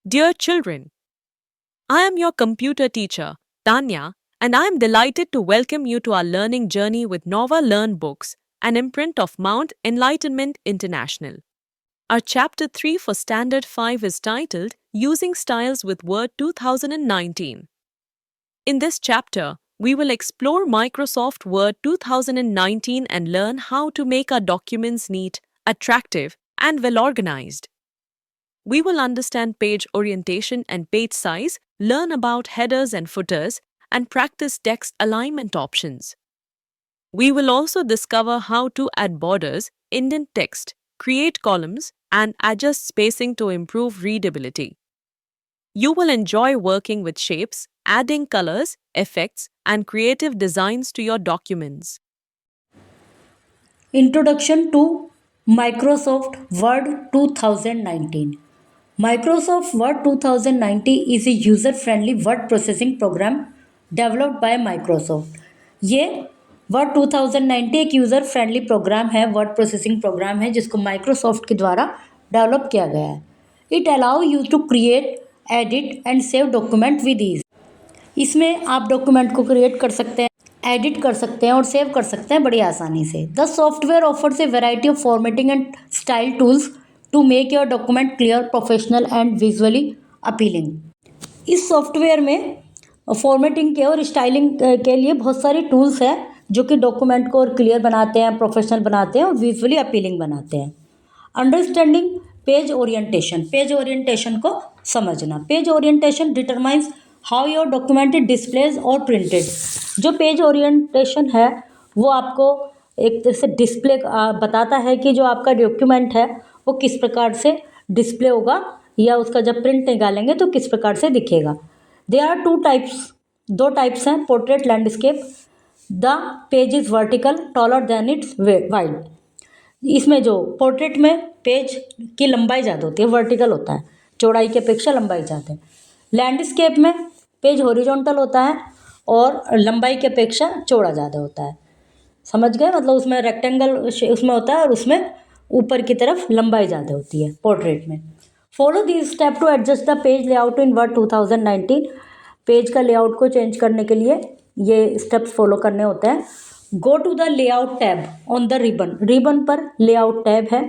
Dear children, I am your computer teacher, Tanya, and I am delighted to welcome you to our learning journey with Nova Learn Books, an imprint of Mount Enlightenment International. Our chapter 3 for Standard 5 is titled Using Styles with Word 2019. In this chapter, we will explore Microsoft Word 2019 and learn how to make our documents neat, attractive, and well organized. We will understand page orientation and page size, learn about headers and footers, and practice text alignment options. We will also discover how to add borders, indent text, create columns, and adjust spacing to improve readability. You will enjoy working with shapes, adding colors, effects, and creative designs to your documents. Introduction to Microsoft Word 2019. Microsoft Word 2019 is a user-friendly word processing program developed by Microsoft. ये Word 2019 एक user friendly program है, word processing program है जिसको Microsoft के द्वारा develop किया गया है. It allow you to create, edit and save document with ease. इसमें आप डॉक्यूमेंट को क्रिएट कर सकते हैं, एडिट कर सकते हैं और सेव कर सकते हैं बड़ी आसानी से. The software offers a variety of formatting and style tools to make your document clear, professional and visually appealing. इस सॉफ्टवेयर में फॉर्मेटिंग के और स्टाइलिंग के लिए बहुत सारी टूल्स हैं जो कि डॉक्यूमेंट को और क्लियर बनाते हैं, प्रोफेशनल बनाते हैं और विजुअली अपीलिंग बनाते हैं. Understanding page orientation. Page orientation को समझना. Page orientation determines how your document is displays और प्रिंटेड. जो पेज ओरिएंटेशन है वो आपको एक तरह से डिस्प्ले बताता है कि जो आपका डॉक्यूमेंट है वो किस प्रकार से डिस्प्ले होगा या उसका जब प्रिंट निकालेंगे तो किस प्रकार से दिखेगा. There are two types. दो टाइप्स हैं, portrait, landscape. The page is vertical taller than it's wide. इसमें जो पोर्ट्रेट में पेज की लंबाई ज़्यादा होती है, वर्टिकल होता है, चौड़ाई की अपेक्षा लंबाई ज़्यादा है. लैंडस्केप में पेज हॉरिजॉन्टल होता है और लंबाई की अपेक्षा चौड़ा ज़्यादा होता है. समझ गए? मतलब उसमें रेक्टेंगल उसमें होता है और उसमें ऊपर की तरफ लंबाई ज़्यादा होती है पोर्ट्रेट में. Follow this step to adjust the page layout in Word 2019. Page का लेआउट को चेंज करने के लिए ये स्टेप्स फॉलो करने होते हैं. Go to the layout tab on the ribbon. Ribbon पर लेआउट टैब है.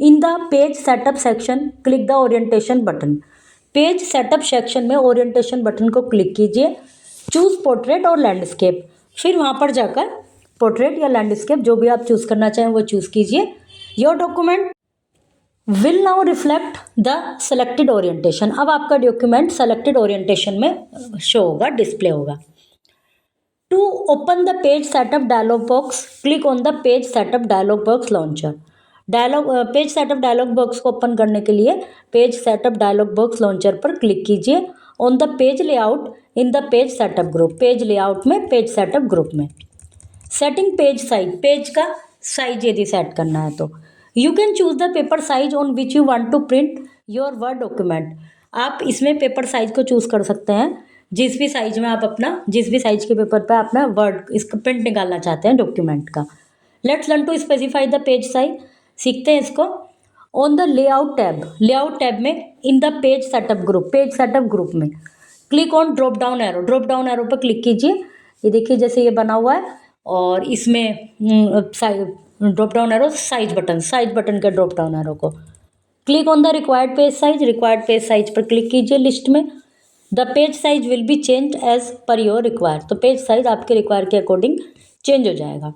In the page setup section click the orientation button. Page setup section में ओरिएंटेशन बटन को क्लिक कीजिए. चूज़ पोर्ट्रेट और लैंडस्केप. फिर वहाँ पर जाकर पोर्ट्रेट या लैंडस्केप जो भी आप चूज़ करना चाहें वो चूज़ कीजिए. Your document will now reflect the selected orientation. अब आपका डॉक्यूमेंट सेलेक्टेड ओरिएंटेशन में शो होगा, डिस्प्ले होगा. To open the page setup dialog box, click on the page setup dialog box launcher. Page setup dialog box को open करने के लिए page setup dialog box launcher पर क्लिक कीजिए. On the page layout in the page setup group. Page layout में page setup group में. Setting page size. Page का size यदि सेट करना है तो you can choose the paper size on which you want to print your Word document. आप इसमें paper size को चूज कर सकते हैं जिस भी साइज में आप अपना, जिस भी साइज के पेपर पे अपना वर्ड इसका प्रिंट निकालना चाहते हैं डॉक्यूमेंट का. Let's learn to specify the page size. सीखते हैं इसको. On the layout tab. Layout tab में in the page setup group. Page setup group में click on drop down arrow. Drop down arrow पर क्लिक कीजिए. ये देखिए जैसे ये बना हुआ है और इसमें drop down arrow size button, size button का ड्रॉप डाउन एरो को click on the required page size. Required page size पर क्लिक कीजिए लिस्ट में. The page size will be change as per your require. तो page size आपके require के according change हो जाएगा.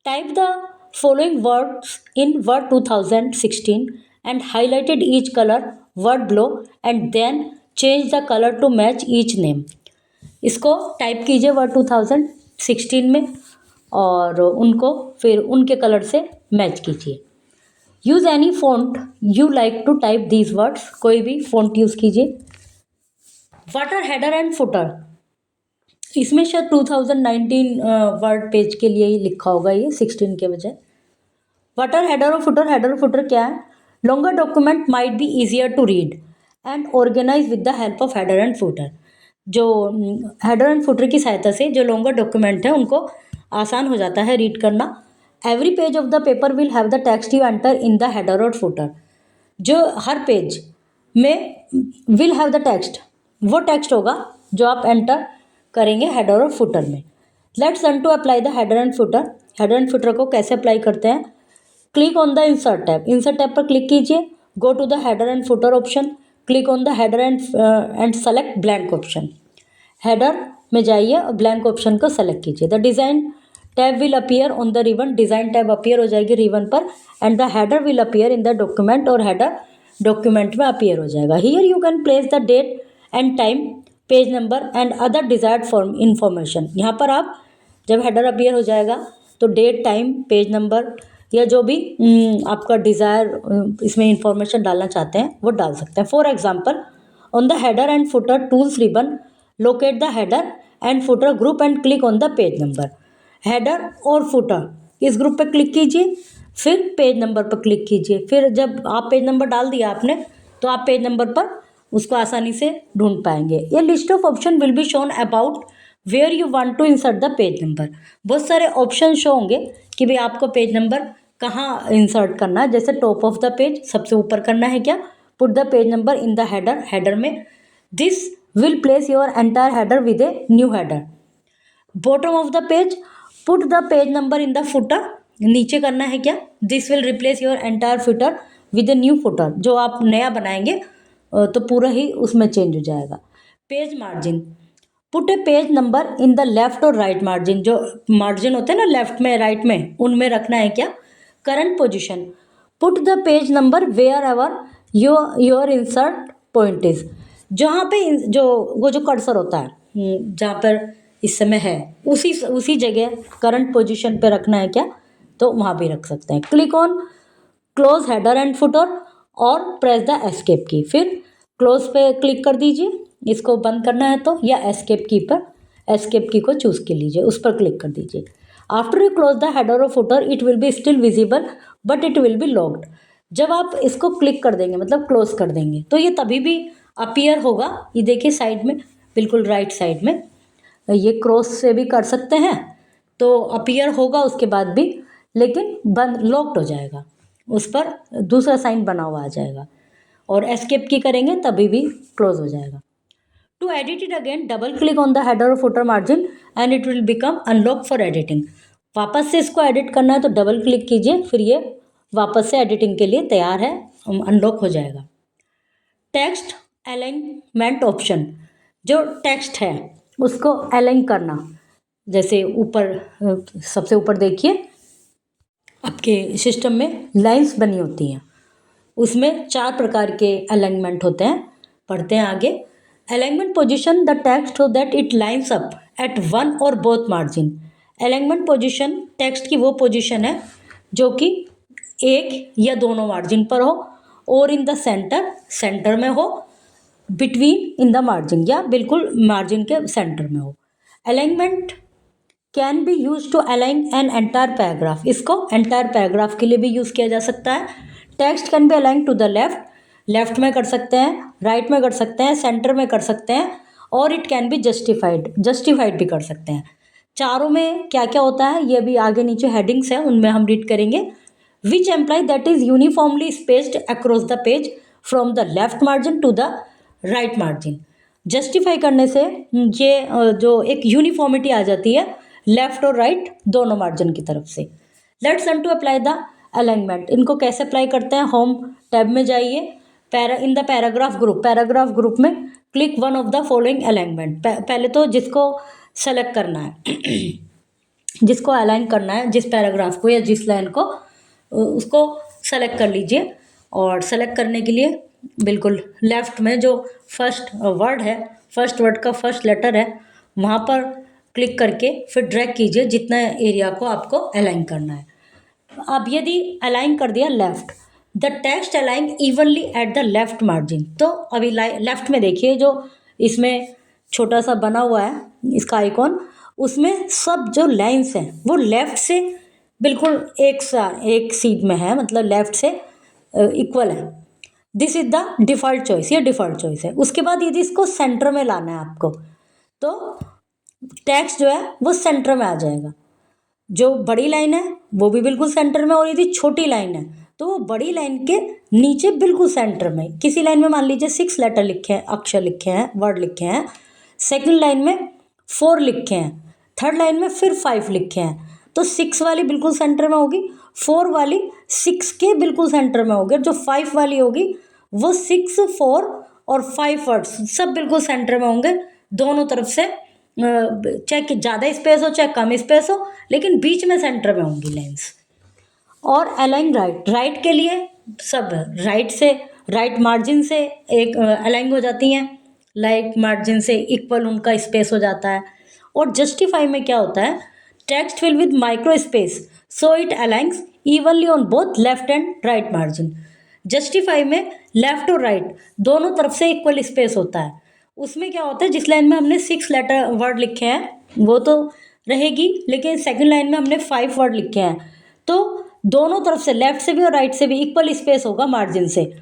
Type the following words in Word 2016 and highlighted each colour word below and then change the colour to match each name. इसको type कीजिए word 2016 में और उनको फिर उनके कलर से मैच कीजिए. Use any font you like to type these words. कोई भी फॉन्ट यूज़ कीजिए. What are header and footer. इसमें शायद 2019 वर्ड पेज के लिए ही लिखा होगा ये 16 के बजाय. वाटर हेडर और फुटर. हेडर और फुटर क्या है? Longer document might be easier to read and organise with the help of header and footer. जो हेडर एंड फुटर की सहायता से जो लॉन्गर डॉक्यूमेंट है उनको आसान हो जाता है रीड करना. Every page of the paper will have the text you enter in the header और फुटर. जो हर पेज में विल हैव द टेक्स्ट, वो टेक्स्ट होगा जो आप एंटर करेंगे हेडर और फुटर में। Let's run to apply the header and footer. Header and footer को कैसे अप्लाई करते हैं? Click on the insert tab, insert tab पर क्लिक कीजिए, go to the header and footer option, click on the header and select blank option. Header में जाइए और blank option को सेलेक्ट कीजिए। The design tab will appear on the ribbon, design tab appear हो जाएगी ribbon पर, and the header will appear in the document, और header document में अपीयर हो जाएगा। Here you can place the date and time, page number and other desired form information. यहाँ पर आप जब हेडर अपीयर हो जाएगा तो डेट, टाइम, पेज नंबर या जो भी आपका डिज़ायर इसमें इंफॉर्मेशन डालना चाहते हैं वो डाल सकते हैं। For example, on the header and footer tools ribbon, locate the header and footer group and click on the page number. Header और फुटर इस ग्रुप पे क्लिक कीजिए, फिर पेज नंबर पर क्लिक कीजिए। फिर जब आप पेज नंबर डाल दिया आपने तो आप पेज नंबर पर उसको आसानी से ढूंढ पाएंगे। ये list of option will be shown about where you want to insert the page number. बहुत सारे ऑप्शन शो होंगे कि भाई आपको पेज नंबर कहाँ इंसर्ट करना है। जैसे टॉप ऑफ द पेज, सबसे ऊपर करना है क्या? Put the page number in the header, header में this will place your entire header with a new header. Bottom of the page, put the page number in the footer, नीचे करना है क्या? This will replace your entire footer with a new footer. जो आप नया बनाएंगे तो पूरा ही उसमें चेंज हो जाएगा। Page margin, put A page number in the left और राइट मार्जिन। जो मार्जिन होते हैं ना लेफ्ट में राइट में, उनमें रखना है क्या? Current position, put the page number wherever your insert point is. जहाँ पे जो वो जो कर्सर होता है जहाँ पर इस समय है उसी जगह करंट पोजीशन पे रखना है क्या? तो वहाँ भी रख सकते हैं। Click on close header and footer और प्रेस द एस्केप की। फिर क्लोज पे क्लिक कर दीजिए, इसको बंद करना है तो, या एस्केप की पर, एस्केप की को चूज कर लीजिए, उस पर क्लिक कर दीजिए। After you close the header और footer it will be still visible but it will be locked. जब आप इसको क्लिक कर देंगे मतलब क्लोज कर देंगे तो ये तभी भी अपीयर होगा। ये देखिए साइड में, बिल्कुल राइट साइड में, ये क्रॉस से भी कर सकते हैं तो अपीयर होगा उसके बाद भी, लेकिन बंद लॉक्ड हो जाएगा, उस पर दूसरा साइन बना हुआ आ जाएगा। और एस्केप की करेंगे तभी भी क्लोज हो जाएगा। To edit it again, double click on the header और footer margin and it will become unlock for editing. वापस से इसको एडिट करना है तो डबल क्लिक कीजिए, फिर ये वापस से एडिटिंग के लिए तैयार है, अनलॉक हो जाएगा। टेक्स्ट अलाइनमेंट ऑप्शन, जो टेक्स्ट है उसको अलाइन करना, जैसे ऊपर सबसे ऊपर देखिए आपके सिस्टम में लाइंस बनी होती हैं, उसमें 4 प्रकार के अलाइनमेंट होते हैं। पढ़ते हैं आगे। Alignment position the text so that it lines up at one और both margin. Alignment position text की वो पोजीशन है जो कि एक या दोनों मार्जिन पर हो, और इन द सेंटर, सेंटर में हो, बिटवीन इन द मार्जिन, या बिल्कुल मार्जिन के सेंटर में हो। Alignment can be use to align an entire paragraph, इसको एंटायर पैराग्राफ के लिए भी यूज़ किया जा सकता है। Text can be align to the left, left में कर सकते हैं, राइट में कर सकते हैं, सेंटर में कर सकते हैं, और it can be justified, justified भी कर सकते हैं। चारों में क्या क्या होता है ये भी आगे नीचे हेडिंग्स हैं उनमें हम रीड करेंगे। Which employ that is uniformly spaced across the page from the left margin to the right margin. Justify करने से ये जो एक यूनिफॉर्मिटी आ जाती है लेफ्ट और राइट दोनों मार्जिन की तरफ से। Let's run to apply the alignment. इनको कैसे अप्लाई करते हैं? होम टैब में जाइए, in the paragraph group, paragraph group में click one of the following alignment. पहले तो जिसको सेलेक्ट करना है जिसको अलाइन करना है, जिस पैराग्राफ को या जिस लाइन को, उसको सेलेक्ट कर लीजिए। और सेलेक्ट करने के लिए बिल्कुल लेफ्ट में जो फर्स्ट वर्ड है, फर्स्ट वर्ड का फर्स्ट लेटर है, वहाँ पर क्लिक करके फिर ड्रैग कीजिए जितना एरिया को आपको अलाइन करना है। अब यदि अलाइन कर दिया left, the text align evenly at the left margin. तो अभी लेफ्ट में देखिए जो इसमें छोटा सा बना हुआ है इसका आइकॉन, उसमें सब जो लाइन्स हैं वो लेफ्ट से बिल्कुल एक सीध में है, मतलब लेफ्ट से इक्वल है। This is the default choice, ये डिफ़ॉल्ट चॉइस है। उसके बाद यदि इसको सेंटर में लाना है आपको तो टेक्स्ट जो है वो सेंटर में आ जाएगा। जो बड़ी लाइन है वो भी बिल्कुल सेंटर में, और यदि छोटी लाइन है तो वो बड़ी लाइन के नीचे बिल्कुल सेंटर में किसी लाइन में मान लीजिए 6 लेटर लिखे हैं, अक्षर लिखे हैं, वर्ड लिखे हैं, सेकंड लाइन में 4 लिखे हैं, थर्ड लाइन में फिर 5 लिखे हैं, तो 6 वाली बिल्कुल सेंटर में होगी, 4 वाली 6 के बिल्कुल सेंटर में होगी, जो 5 वाली होगी वो 6, 4 और 5 वर्ड्स सब बिल्कुल सेंटर में होंगे, दोनों तरफ से चाहे ज़्यादा स्पेस हो चाहे कम स्पेस हो, लेकिन बीच में सेंटर में होंगी लाइन्स। और अलाइन राइट, राइट के लिए सब राइट से, राइट मार्जिन से एक अलाइन हो जाती हैं, लेफ्ट मार्जिन से इक्वल उनका स्पेस हो जाता है। और जस्टिफाई में क्या होता है, text fill with micro space so it aligns evenly on both left and right margin. Justify में लेफ्ट और राइट दोनों तरफ से इक्वल स्पेस होता है। उसमें क्या होता है, जिस लाइन में हमने 6 लेटर वर्ड लिखे हैं वो तो रहेगी, लेकिन सेकंड लाइन में हमने 5 वर्ड लिखे हैं, तो दोनों तरफ से लेफ्ट से भी और राइट से भी इक्वल स्पेस होगा मार्जिन से।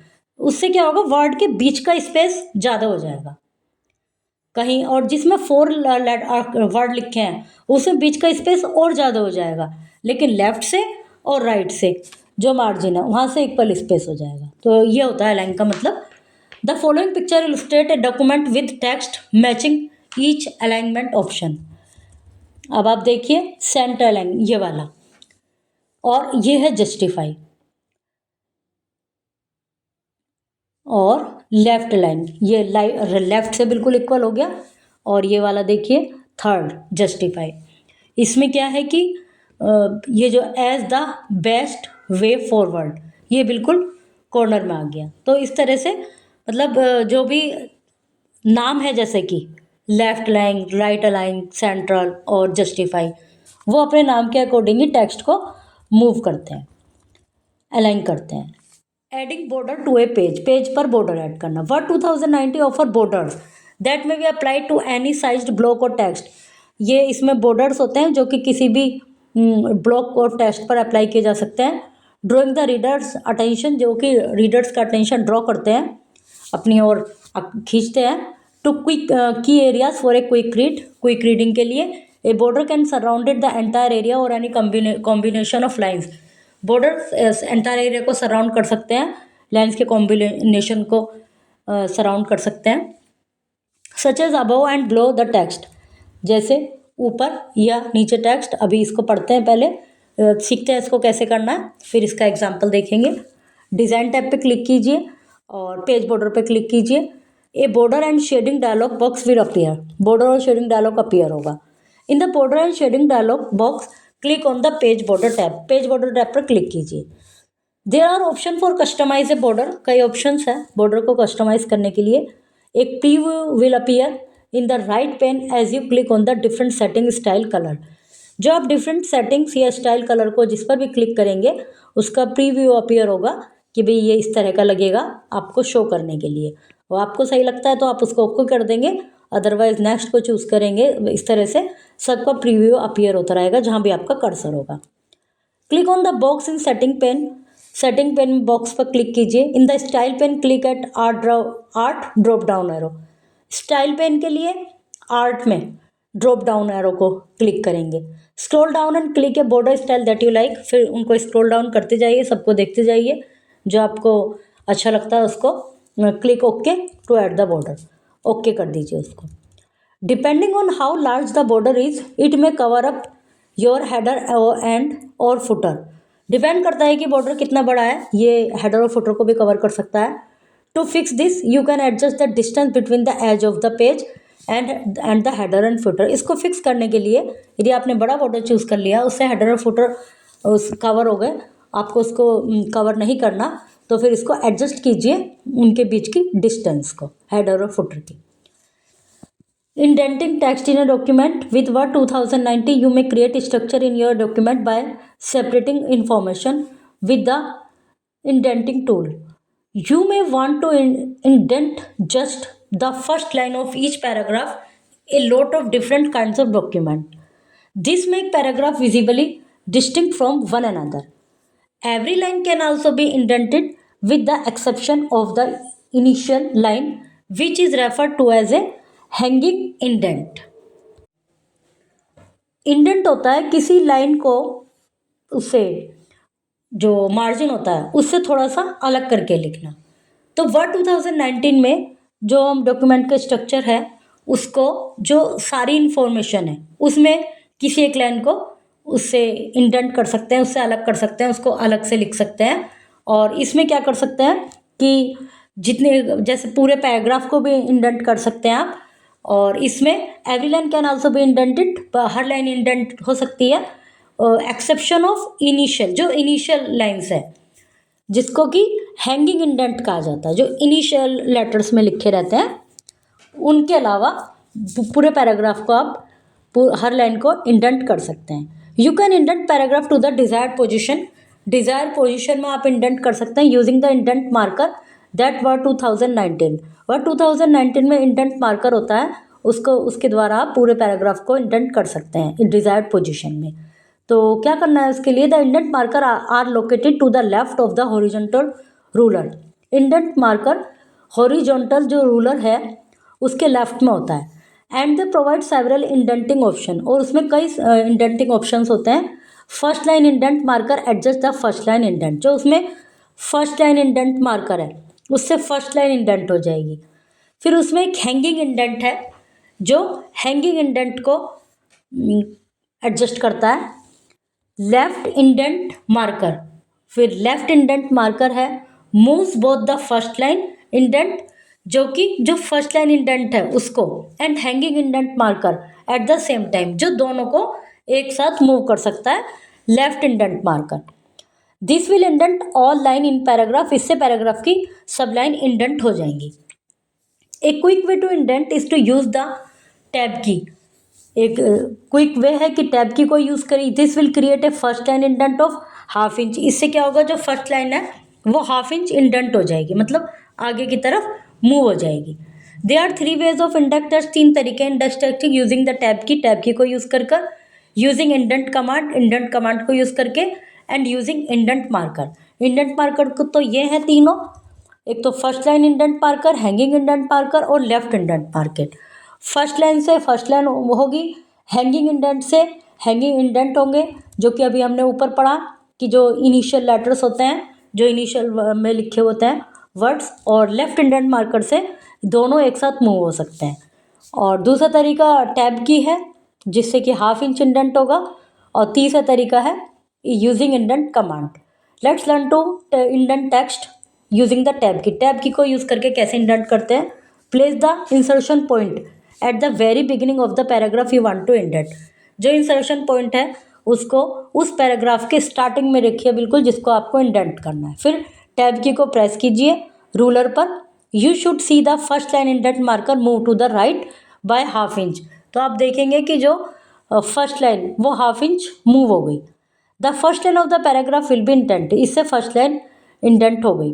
उससे क्या होगा, वर्ड के बीच का स्पेस ज़्यादा हो जाएगा कहीं, और जिसमें 4 वर्ड लिखे हैं उसमें बीच का स्पेस और ज़्यादा हो जाएगा, लेकिन लेफ्ट से और राइट से जो मार्जिन है वहाँ से इक्वल स्पेस हो जाएगा। तो ये होता है लाइन का मतलब। The following picture illustrate a document with text matching each alignment option. अब आप देखिए सेंटर लाइन ये वाला, और ये है जस्टिफाई, और लेफ्ट लाइन ये लेफ्ट से बिल्कुल इक्वल हो गया, और ये वाला देखिए थर्ड जस्टिफाई। इसमें क्या है कि ये जो as the best way forward ये बिल्कुल कॉर्नर में आ गया। तो इस तरह से मतलब जो भी नाम है जैसे कि left line, right align, central और जस्टिफाई, वो अपने नाम के अकॉर्डिंग ही टेक्स्ट को मूव करते हैं, अलाइन करते हैं। Adding border to a page, page पर बॉर्डर ऐड करना। Word 2090 offer borders that may be applied to any sized block और टेक्स्ट। ये इसमें बॉर्डर्स होते हैं जो कि किसी भी ब्लॉक और टेक्स्ट पर अप्लाई किए जा सकते हैं। ड्रॉइंग द रीडर्स अटेंशन, जो कि रीडर्स का अटेंशन ड्रॉ करते हैं, अपनी ओर खींचते हैं। To quick key areas for a quick read, quick reading के लिए। A border can surrounded the entire area और any combination of lines. Border entire area को सराउंड कर सकते हैं, लाइन्स के कॉम्बिनेशन को सराउंड कर सकते हैं। Such as above and below the text, जैसे ऊपर या नीचे टेक्स्ट। अभी इसको पढ़ते हैं, पहले सीखते हैं इसको कैसे करना है, फिर इसका एग्जाम्पल देखेंगे। डिज़ाइन टैब पे क्लिक कीजिए और पेज बॉर्डर पे क्लिक कीजिए। A border and shading dialog box will appear, border और शेडिंग डायलॉग अपीयर होगा। In the border and shading dialog box click on the page border tab, page border tab पर click कीजिए। There are option for customise a border, कई options हैं border को customise करने के लिए। एक preview will appear in the right pane as you click on the different setting style colour. जो आप डिफरेंट सेटिंग्स या स्टाइल कलर को जिस पर भी क्लिक करेंगे उसका प्रीव्यू अपीयर होगा कि भाई ये इस तरह का लगेगा आपको शो करने के लिए। वो आपको सही लगता है तो आप उसको ओके कर देंगे, अदरवाइज नेक्स्ट को चूज़ करेंगे। इस तरह से सबका प्रीव्यू अपीयर होता रहेगा जहाँ भी आपका कर्सर होगा। Click on the box in setting pane, setting pane box पर क्लिक कीजिए। In the style pane click at art drop down arrow, style pane के लिए आर्ट में ड्रॉप डाउन एरो को क्लिक करेंगे। Scroll down and click a border style that you like, फिर उनको scroll down करते जाइए, सबको देखते जाइए, जो आपको अच्छा लगता है उसको click okay to add the border, okay कर दीजिए उसको। Depending on how large the border is it may cover up your header and और फुटर, डिपेंड करता है कि बॉर्डर कितना बड़ा है, ये हेडर और फुटर को भी कवर कर सकता है। To fix this you can adjust the distance between the edge of the page and the header and footer. इसको फिक्स करने के लिए यदि आपने बड़ा बॉर्डर चूज़ कर लिया, उससे हेडर और फुटर उस कवर हो गए, आपको उसको कवर नहीं करना, तो फिर इसको एडजस्ट कीजिए उनके बीच की डिस्टेंस को, हेडर और फुटर की। Indenting text in a document with Word 2090, you may create structure in your document by separating information with the indenting tool. You may want to indent just the first line of each paragraph, a lot of different kinds of document. This make paragraph visibly distinct from one another. Every line can also be indented with the exception of the initial line, which is referred to as a hanging indent. Indent होता है किसी line को उसे जो margin होता है उससे थोड़ा सा अलग करके लिखना। तो वर्ड 2019 में जो हम डॉक्यूमेंट का स्ट्रक्चर है उसको जो सारी इन्फॉर्मेशन है उसमें किसी एक लाइन को उससे इंडेंट कर सकते हैं, उससे अलग कर सकते हैं, उसको अलग से लिख सकते हैं। और इसमें क्या कर सकते हैं कि जितने जैसे पूरे पैराग्राफ को भी इंडेंट कर सकते हैं आप। और इसमें every line can also be indented, her line indent हो सकती है एक्सेप्शन ऑफ इनिशियल, जो इनिशियल लाइन्स है जिसको कि हैंगिंग इंडेंट कहा जाता है, जो इनिशियल लेटर्स में लिखे रहते हैं। उनके अलावा पूरे पैराग्राफ को आप हर लाइन को इंडेंट कर सकते हैं। You can indent paragraph to the desired position, desire position में आप इंडेंट कर सकते हैं using the indent marker that Word 2019। Word 2019 में इंडेंट मार्कर होता है, उसको उसके द्वारा आप पूरे पैराग्राफ को इंडेंट कर सकते हैं डिजायर्ड पोजीशन में। तो क्या करना है उसके लिए, the indent markers are located to the left of the horizontal ruler. Indent marker horizontal जो रूलर है उसके लेफ्ट में होता है। And they provide several indenting option, और उसमें कई इंडेंटिंग ऑप्शंस होते हैं। First line indent marker adjust the first line indent, जो उसमें फर्स्ट लाइन इंडेंट मार्कर है उससे फर्स्ट लाइन इंडेंट हो जाएगी। फिर उसमें एक हैंगिंग इंडेंट है जो हैंगिंग इंडेंट को एडजस्ट करता है। लेफ्ट इंडेंट मार्कर, फिर लेफ्ट इंडेंट मार्कर है moves both the first line indent, जो कि जो फर्स्ट लाइन इंडेंट है उसको, and hanging indent marker at the same time, जो दोनों को एक साथ मूव कर सकता है left indent marker. This will indent all line in paragraph, इससे पैराग्राफ की सब लाइन इंडेंट हो जाएंगी। A quick way to indent is to use the tab की। एक क्विक वे है कि टैब की को यूज़ करिए। This will create a first line indent of half inch, इससे क्या होगा जो फर्स्ट लाइन है वो हाफ इंच इंडेंट हो जाएगी, मतलब आगे की तरफ मूव हो जाएगी। They are 3 ways of indent test, 3 तरीके indent testing using the tab key को यूज़ कर यूजिंग इंडेंट कमांड को यूज़ करके, and using indent marker. Indent marker को तो ये है तीनों, एक तो first line indent marker, hanging indent marker और left indent marker. First line से फर्स्ट लाइन होगी, हैंगिंग इंडेंट से हैंगिंग इंडेंट होंगे, जो कि अभी हमने ऊपर पढ़ा कि जो इनिशियल लेटर्स होते हैं, जो इनिशियल में लिखे होते हैं वर्ड्स, और लेफ्ट इंडेंट मार्कर से दोनों एक साथ मूव हो सकते हैं। और दूसरा तरीका टैब की है जिससे कि हाफ इंच इंडेंट होगा, और तीसरा तरीका है using indent command. Let's learn to indent text using the tab key को यूज़ करके कैसे इंडेंट करते हैं। Place the insertion point at the very beginning of the paragraph you want to indent, जो इंसर्शन पॉइंट है उसको उस paragraph के स्टार्टिंग में रखिए बिल्कुल, जिसको आपको इंडेंट करना है। फिर टैब की को प्रेस कीजिए रूलर पर। You should see the first line indent marker move to the right by half inch, तो आप देखेंगे कि जो फर्स्ट लाइन वो हाफ इंच मूव हो गई। The first line of the paragraph will be indent, इससे फर्स्ट लाइन इंडेंट हो गई।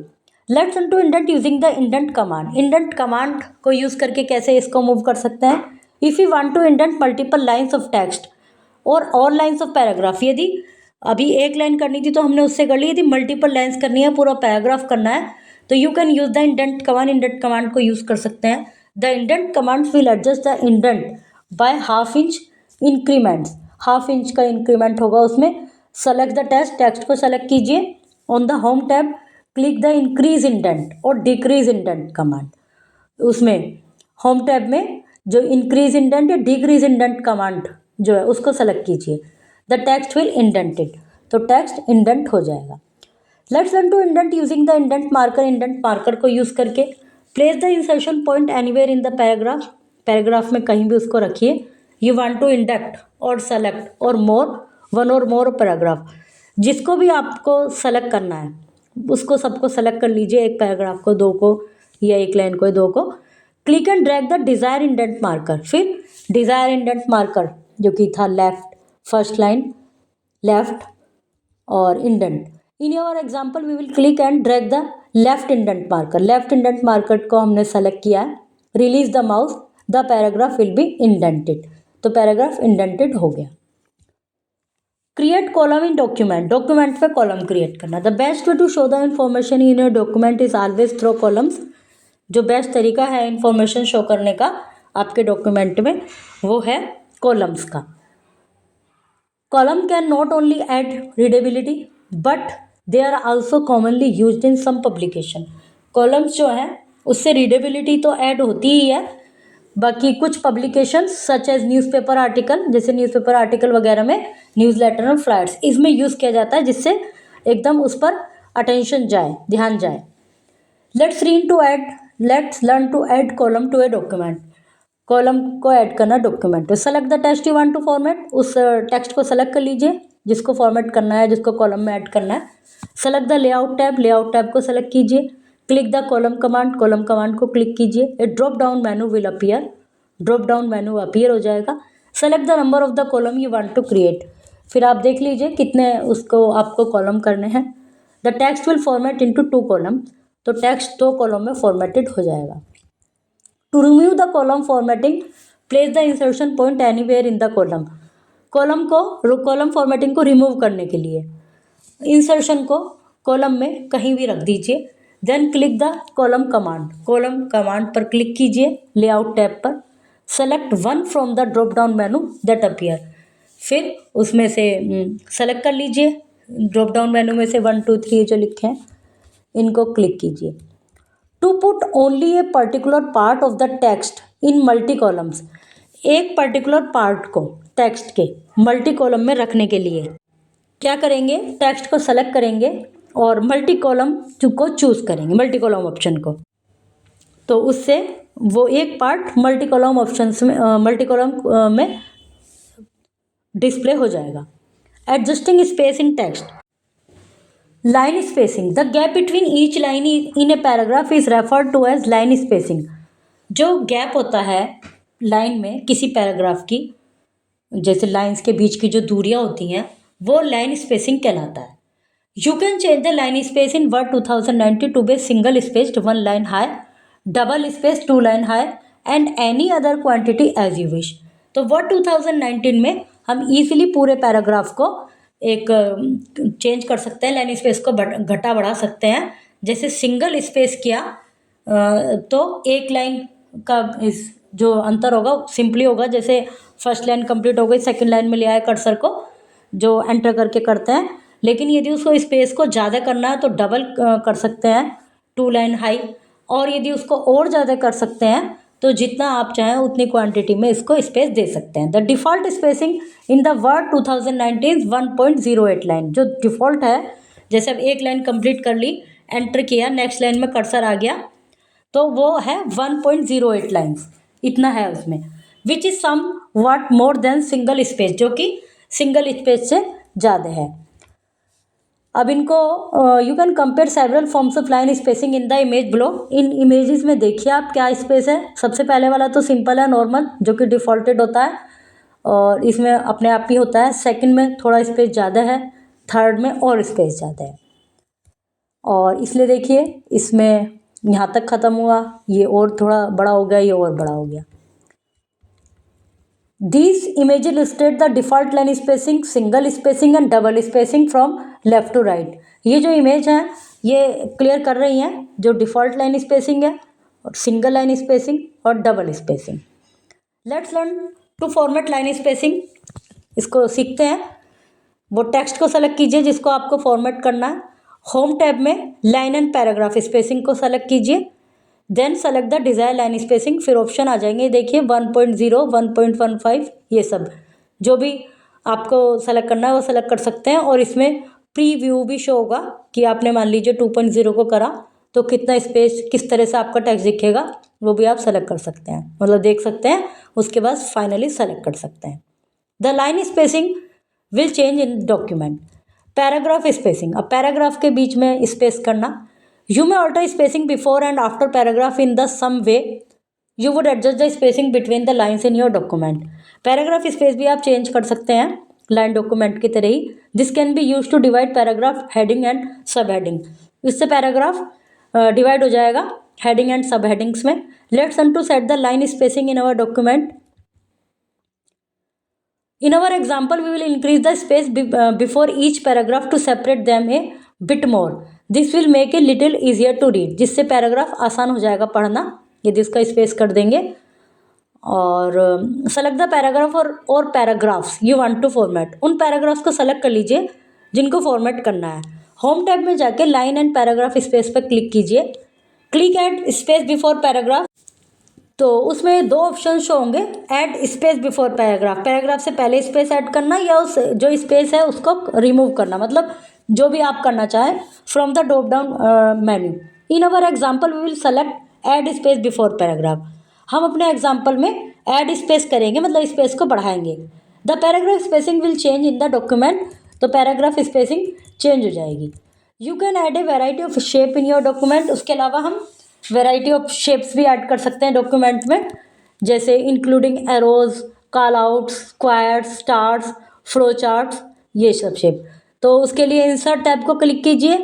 Let's learn to indent using the indent command. Indent command को यूज़ करके कैसे इसको मूव कर सकते हैं। If you want to indent multiple lines of text और लाइन्स ऑफ पैराग्राफ, यदि अभी एक लाइन करनी थी तो हमने उससे कर ली, यदि मल्टीपल लाइन्स करनी है, पूरा पैराग्राफ करना है, तो you can use the indent command को यूज़ कर सकते हैं। The indent command will adjust the indent bye half inch increments, half inch का इंक्रीमेंट होगा उसमें। सेलेक्ट द टेक्स्ट को सेलेक्ट कीजिए। On the home tab click the increase indent और डिक्रीज इंडेंट कमांड, उसमें होम टैब में जो increase indent या डिक्रीज इंडेंट कमांड जो है उसको सेलेक्ट कीजिए। द टेक्स्ट विल इंडेंटेड, तो टेक्स्ट इंडेंट हो जाएगा। Let's learn to indent using the indent marker को यूज़ करके। Place the insertion point anywhere in the paragraph में कहीं भी उसको रखिए। You want to indent or select or one or more paragraph, जिसको भी आपको सेलेक्ट करना है उसको सबको सेलेक्ट कर लीजिए, एक पैराग्राफ को, दो को, या एक लाइन को, दो को। Click and drag the desire indent marker, फिर डिज़ायर इंडेंट मार्कर जो कि था लेफ्ट, फर्स्ट लाइन लेफ्ट और indent. In your example we will click and drag the left indent marker को हमने सेलेक्ट किया है। Release the mouse, the paragraph will be indented, तो पैराग्राफ इंडेंटेड हो गया। क्रिएट कॉलम इन डॉक्यूमेंट पे column create करना। The best way to show the information in your document is always through columns. जो best तरीका है information show करने का आपके डॉक्यूमेंट में वो है कॉलम्स का। Column can not only add readability but they are also commonly used in some publication. Columns जो हैं उससे रीडेबिलिटी तो ऐड होती ही है, बाकी कुछ publications such as newspaper article, जैसे न्यूज़पेपर आर्टिकल वगैरह में, न्यूज़लेटर और फ्लायर्स, इसमें यूज़ किया जाता है जिससे एकदम उस पर अटेंशन जाए, ध्यान जाए। Let's learn to add column to a document. Column को ऐड करना डॉक्यूमेंट पे। Select the text you want to format. उस टेक्स्ट को सेलेक्ट कर लीजिए जिसको फॉर्मेट करना है, जिसको कॉलम में ऐड करना है। Select the layout tab. Layout tab को सेलेक्ट कीजिए। Click the column command. Column command को क्लिक कीजिए। A drop down menu will appear. Drop down menu appear हो जाएगा। Select the number of the column you want to create. फिर आप देख लीजिए कितने उसको आपको कॉलम करने हैं। The text will format into 2 column. तो टेक्स्ट 2 कॉलम में फॉर्मेटेड हो जाएगा। To remove the column formatting, place the insertion point anywhere in the column. Column formatting को रिमूव करने के लिए इंसर्शन को कॉलम में कहीं भी रख दीजिए। Then click the column command. Column command पर क्लिक कीजिए लेआउट टैब पर। Select one from the drop down menu that appear. फिर उसमें से सेलेक्ट कर लीजिए ड्रॉप डाउन मेनू में से 1 2 3 जो लिखे हैं इनको क्लिक कीजिए। To put only a particular part of the text in multi columns. एक पर्टिकुलर पार्ट को टेक्स्ट के मल्टी कॉलम में रखने के लिए क्या करेंगे, टेक्स्ट को सेलेक्ट करेंगे और मल्टी कॉलम को चूज़ करेंगे, मल्टी कॉलम ऑप्शन को। तो उससे वो एक पार्ट मल्टी कॉलम ऑप्शंस में में डिस्प्ले हो जाएगा। Adjusting space in text. Line spacing. The gap between each line in a paragraph is referred to as line spacing. जो गैप होता है लाइन में किसी पैराग्राफ की, जैसे लाइंस के बीच की जो दूरियां होती हैं, वो लाइन स्पेसिंग कहलाता है। You can change the line space in Word 2090 to be single spaced 1 line high, double space 2 line high and any other quantity as you wish. तो वर्ड 2019 में हम इजीली पूरे पैराग्राफ को एक चेंज कर सकते हैं, लाइन स्पेस को घटा बढ़ा सकते हैं। जैसे सिंगल स्पेस किया तो एक लाइन का जो अंतर होगा सिंपली होगा, जैसे फर्स्ट लाइन कंप्लीट हो गई, सेकंड लाइन में ले आए कर्सर को जो एंटर करके करते हैं। लेकिन यदि उसको स्पेस को ज़्यादा करना है तो डबल कर सकते हैं 2 लाइन हाई, और यदि उसको और ज़्यादा कर सकते हैं तो जितना आप चाहें उतनी क्वांटिटी में इसको स्पेस दे सकते हैं। The default spacing in the Word 2019 1.08 line. जो डिफ़ॉल्ट है, जैसे अब एक लाइन कंप्लीट कर ली, एंटर किया, नेक्स्ट लाइन में कर्सर आ गया, तो वो है 1.08 लाइन्स, इतना है उसमें। Which is somewhat more than single space, जो कि सिंगल स्पेस से ज़्यादा है। अब इनको you can compare several forms of line spacing in the image below. In images में देखिए आप क्या स्पेस है। सबसे पहले वाला तो सिंपल है, नॉर्मल, जो कि डिफ़ॉल्टेड होता है और इसमें अपने आप ही होता है। सेकंड में थोड़ा स्पेस ज़्यादा है, थर्ड में और स्पेस ज़्यादा है। और इसलिए देखिए इसमें यहाँ तक ख़त्म हुआ, ये और थोड़ा बड़ा हो गया, ये और बड़ा हो गया। These images illustrate the default line spacing, single spacing and double spacing from left to right. ये जो इमेज है ये क्लियर कर रही हैं जो डिफ़ॉल्ट लाइन स्पेसिंग है और सिंगल लाइन स्पेसिंग और double spacing. Let's learn to format line spacing. इसको सीखते हैं। वो टेक्स्ट को सेलेक्ट कीजिए जिसको आपको फॉर्मेट करना है। होम टैब में लाइन एंड पैराग्राफ स्पेसिंग को सेलेक्ट कीजिए। Then select the desire line spacing. फिर ऑप्शन आ जाएंगे, देखिए 1.0, 1.15, ये सब जो भी आपको सेलेक्ट करना है वो सेलेक्ट कर सकते हैं। और इसमें प्रीव्यू भी शो होगा कि आपने मान लीजिए 2.0 को करा तो कितना स्पेस, किस तरह से आपका टेक्स्ट दिखेगा, वो भी आप सेलेक्ट कर सकते हैं, मतलब देख सकते हैं। उसके बाद फाइनली सेलेक्ट कर सकते हैं। The line spacing will change in document. Paragraph spacing. अब पैराग्राफ के बीच में स्पेस करना। You may alter spacing before and after paragraph in the some way you would adjust the spacing between the lines in your document. Paragraph space भी आप change कर सकते हैं line document की तरह ही। This can be use to divide paragraph heading and sub heading. इससे paragraph divide हो जाएगा हेडिंग एंड सब हेडिंग्स में। Let's learn to set the line spacing in our document. In our example, we will increase the space before each paragraph to separate them a bit more. This will make a little easier to read. जिससे paragraph आसान हो जाएगा पढ़ना यदि इसका space कर देंगे। और select the paragraph or paragraphs you want to format. उन पैराग्राफ्स को सेलेक्ट कर लीजिए जिनको फॉर्मेट करना है। होम टैब में जाके लाइन एंड पैराग्राफ स्पेस पर क्लिक कीजिए। Click add space before paragraph. तो उसमें दो ऑप्शन शो होंगे, add space before paragraph, paragraph से पहले स्पेस ऐड करना या उस जो स्पेस है उसको रिमूव करना, मतलब जो भी आप करना चाहें from the drop down menu. In our example we will select add space before paragraph. हम अपने एग्जाम्पल में ऐड स्पेस करेंगे, मतलब स्पेस को बढ़ाएंगे। The paragraph spacing will change in the document, तो पैराग्राफ स्पेसिंग चेंज हो जाएगी। You can add a variety of shape in your document. उसके अलावा हम वेराइटी ऑफ शेप्स भी ऐड कर सकते हैं डॉक्यूमेंट में, जैसे including arrows, call outs, squares, stars, flow charts, ये सब शेप। तो उसके लिए इंसर्ट टैब को क्लिक कीजिए,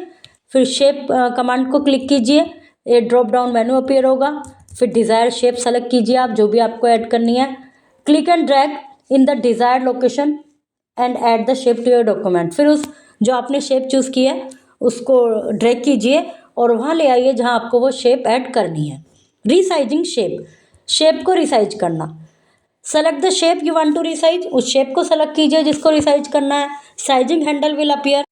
फिर शेप कमांड को क्लिक कीजिए, ये ड्रॉप डाउन मेनू अपीयर होगा, फिर डिज़ायर शेप सेलेक्ट कीजिए आप जो भी आपको ऐड करनी है। Click and drag in the desired location and add the shape to your document. फिर उस जो आपने शेप चूज़ की है उसको ड्रैग कीजिए और वहाँ ले आइए जहाँ आपको वो शेप ऐड करनी है। रीसाइजिंग शेप, शेप को रिसाइज करना। Select the shape you want to resize, उस शेप को सेलेक्ट कीजिए जिसको रिसाइज करना है। साइजिंग हैंडल विल अपीयर,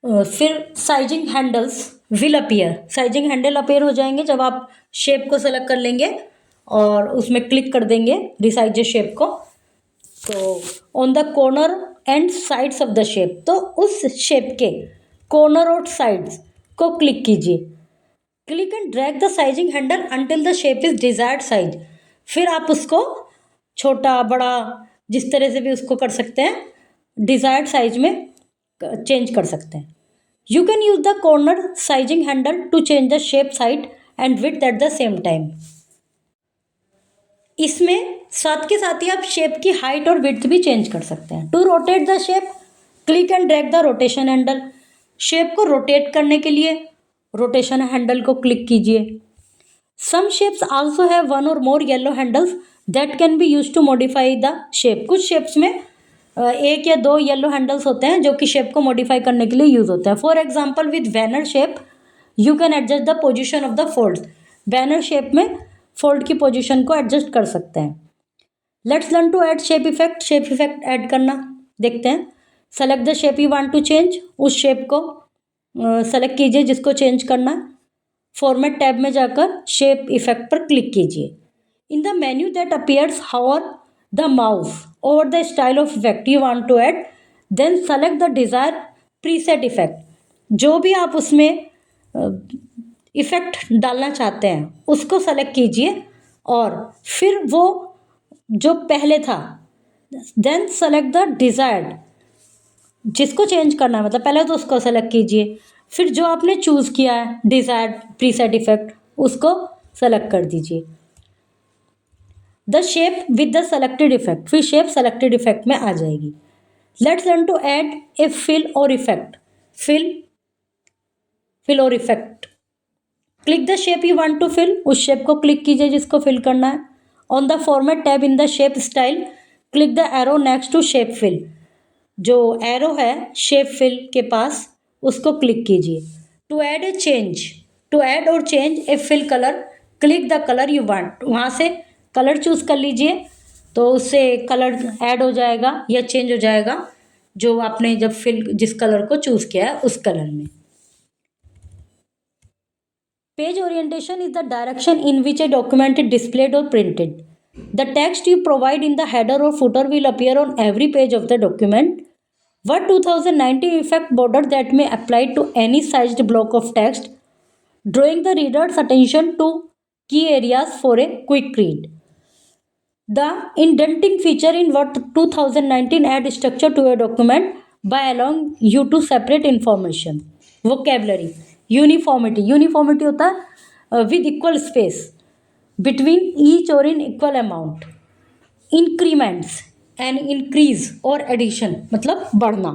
फिर sizing handles will appear, sizing handle appear हो जाएंगे जब आप शेप को सेलेक्ट कर लेंगे और उसमें क्लिक कर देंगे रिसाइज शेप को। तो on the corner and sides of the shape, तो उस शेप के कॉर्नर और साइड्स को क्लिक कीजिए। Click and drag the sizing handle until the shape is desired size. फिर आप उसको छोटा बड़ा जिस तरह से भी उसको कर सकते हैं, डिजायर्ड साइज में चेंज कर सकते हैं। You can use the corner sizing handle to change the shape side and width at the same time. इसमें साथ के साथ ही आप शेप की हाइट और विड्थ भी चेंज कर सकते हैं। To rotate the shape, click and drag the rotation handle. Shape को रोटेट करने के लिए रोटेशन हैंडल को क्लिक कीजिए। Some shapes also have one or more yellow handles that can be use to modify the shape. कुछ shapes में एक या दो येलो हैंडल्स होते हैं जो कि शेप को मॉडिफाई करने के लिए यूज होते हैं। For example with banner shape you can adjust the position of the fold. Banner shape में फोल्ड की पोजिशन को एडजस्ट कर सकते हैं। Let's learn to add shape effect, shape effect add करना देखते हैं। Select the shape you want to change, उस शेप को सेलेक्ट कीजिए जिसको चेंज करना है। फॉर्मेट टैब में जाकर शेप इफेक्ट पर क्लिक कीजिए। In the menu that appears hover the mouse over the style of effect you want to add, then select the desire preset effect. जो भी आप उसमें इफेक्ट डालना चाहते हैं उसको सेलेक्ट कीजिए और फिर वो जो पहले था, देन सेलेक्ट द डिजायर्ड, जिसको चेंज करना है मतलब पहले तो उसको सेलेक्ट कीजिए, फिर जो आपने चूज़ किया है डिजायर्ड प्रीसेट इफेक्ट उसको सेलेक्ट कर दीजिए। The shape with the selected effect, फिर शेप सेलेक्टेड इफेक्ट में आ जाएगी। Let's learn to add a fill or effect. Fill or effect, click the shape you want to fill, उस shape को click कीजिए जिसको फिल करना है। On the format tab in the shape style click the arrow next to shape fill, जो arrow है shape fill के पास उसको क्लिक कीजिए। To add a change, to add और change a fill colour click the colour you want, वहाँ से colour choose कर लीजिए तो उससे कलर ऐड हो जाएगा या चेंज हो जाएगा जो आपने जब फिल जिस कलर को चूज़ किया है उस कलर में। Page orientation is the direction in which a document is displayed or printed. The text you provide in the header or footer will appear on every page of the document. Word 2019 effect border that may apply to any sized block of text, drawing the reader's attention to key areas for a quick read. The indenting feature in Word 2019 add structure to a document by allowing you to separate information. Vocabulary, uniformity होता है with equal space between each और in equal amount. Increments and increase और addition मतलब बढ़ना।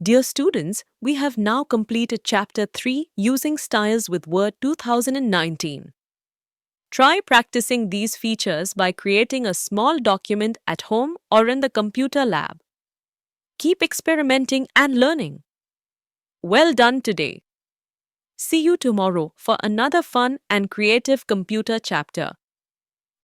Dear students, we have now completed Chapter 3 using styles with Word 2019. Try practicing these features by creating a small document at home or in the computer lab. Keep experimenting and learning. Well done today. See you tomorrow for another fun and creative computer chapter.